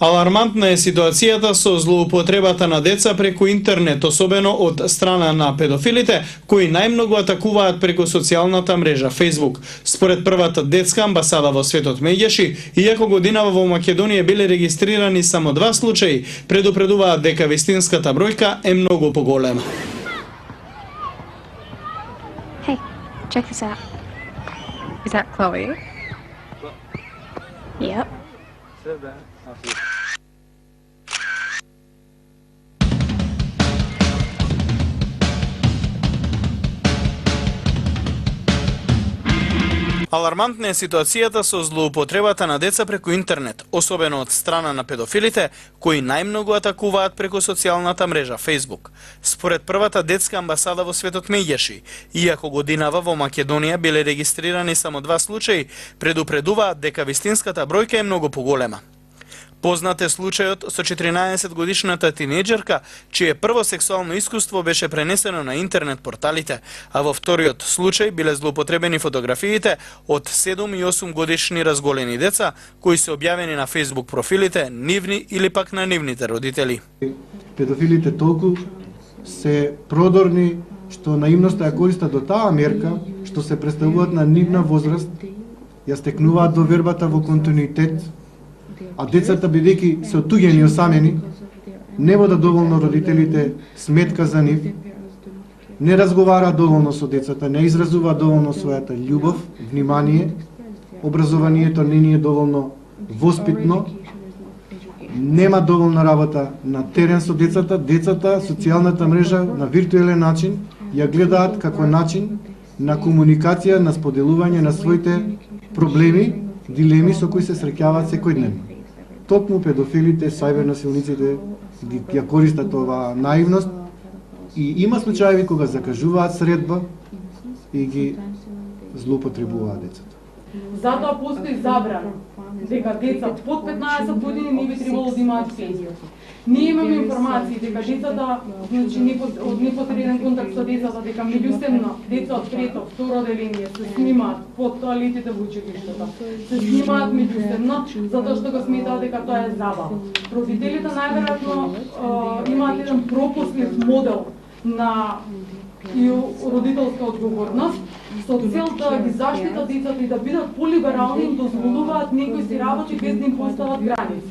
Алармантна е ситуацијата со злоупотребата на деца преку интернет, особено од страна на педофилите, кои најмногу атакуваат преку социјалната мрежа Facebook. Според првата детска амбасада во светот Меѓеши, иако годинава во Македонија биле регистрирани само 2 случаи, предупредуваат дека вистинската бројка е многу поголема. Hey, check this out. Is that Chloe? Yep. Алармантна е ситуацијата со злоупотребата на деца преку интернет, особено од страна на педофилите, кои најмногу атакуваат преку социјалната мрежа Facebook. Според првата детска амбасада во светот Меѓеши, иако годинава во Македонија биле регистрирани само 2 случаи, предупредуваат дека вистинската бројка е многу поголема. Познат е случајот со 14-годишната тинејџерка, чие прво сексуално искуство беше пренесено на интернет порталите, а во вториот случај биле злоупотребени фотографиите од 7 и 8 годишни разголени деца, кои се објавени на Facebook профилите нивни или пак на нивните родители. Педофилите толку се продорни што наивноста ја користат до таа мерка што се представуваат на нивна возраст, ја стекнуваат довербата во континуитет, а децата бидејќи се отуѓени и осамени, не водат доволно родителите сметка за нив, не разговараат доволно со децата, не изразуваат доволно својата љубов, внимание, образованието не ни е доволно воспитно, нема доволна работа на терен со децата, социјалната мрежа на виртуелен начин ја гледаат како начин на комуникација, на споделување на своите проблеми, дилеми со кои се среќаваат секојдневно. Токму педофилите, сајбер насилниците ја користат оваа наивност и има случаи кога закажуваат средба и ги злоупотребуваат децата. Затоа постои забрана дека деца под 15 години не би требало да имаат Facebook. Ние имаме информации дека децата, значи од непосреден контакт со децата, дека меѓусебно деца од трето, второ одделение се снимаат под тоалетите во училиштата, се снимаат меѓусебно, затоа што го сметаат дека тоа е забава. Родителите најверојатно имаат еден пропуснат модел на и родителска одговорност, со цел да ги заштитат децата и да бидат полиберални, им дозволуваат некои си работи без да им постават граници.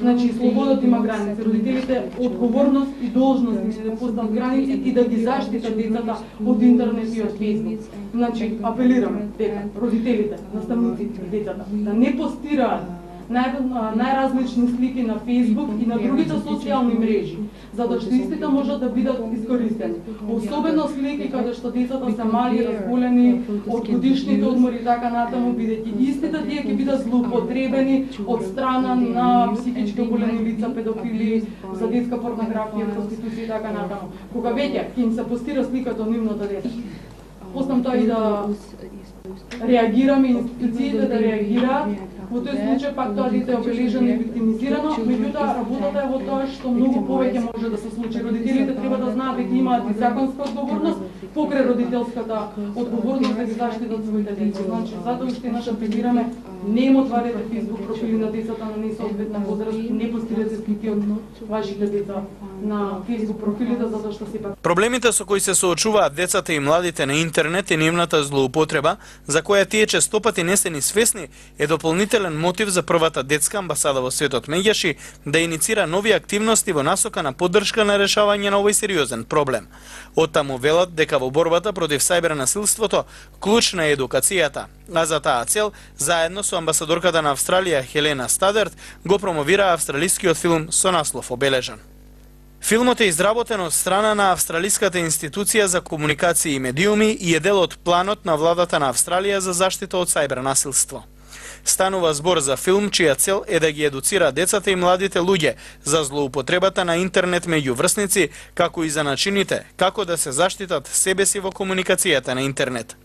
Значи, слободата има граници, родителите одговорност и должност да постават граници и да ги заштитат децата од интернет и од Facebook. Значи, апелираме дека родителите, наставниците и децата да не постираат најразлични слики на Facebook и на другите социјални мрежи, затоа што истите можат да бидат искористени. Особено слики каде што децата се мали, разголени, од годишните одмори и така натаму, бидејќи истите тие ќе бидат злоупотребени од страна на психички оболени лица, педофили, за детска порнографија, проституција и така натаму. Кога веќе ќе им се постира сликата од нивното дете. Оснам тоа и да реагираме, институциите да реагираат. Во тој случај пак тоа дете е обележано и виктимизирано, меѓутоа работата е во тоа што многу повеќе може да се случи. Родителите треба да знаат дека имаат и законска одговорност покрај родителската одговорност да ги заштитат своите деца. Значи, затоа уште наш апелираме, не им отварете Facebook профили на децата на несоодветна возраст, не постирате слики од вашите деца на Facebook профилите, затоа што сепак проблемите со кои се соочуваат децата и младите на интернет и нивната злоупотреба, за која тие честопати не се ни свесни, е дополнителен мотив за првата детска амбасада во светот Меѓеши да иницира нови активности во насока на поддршка на решавање на овој сериозен проблем. Оттаму велат дека во борбата против сајбер насилството клучна е едукацијата, а за таа цел, заедно со амбасадорката на Австралија Хелена Стадерт, го промовира австралискиот филм со наслов Обележан. Филмот е изработен од страна на Австралиската институција за комуникација и медиуми и е дел од планот на владата на Австралија за заштита од сајбер насилство. Станува збор за филм чија цел е да ги едуцира децата и младите луѓе за злоупотребата на интернет меѓу врсници, како и за начините како да се заштитат себеси во комуникацијата на интернет.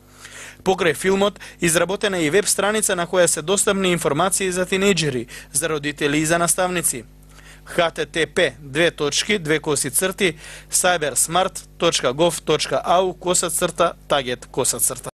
Покрај филмот, изработена е и веб страница на која се достапни информации за тинејџери, за родители и за наставници. http://cybersmart.gov.au/target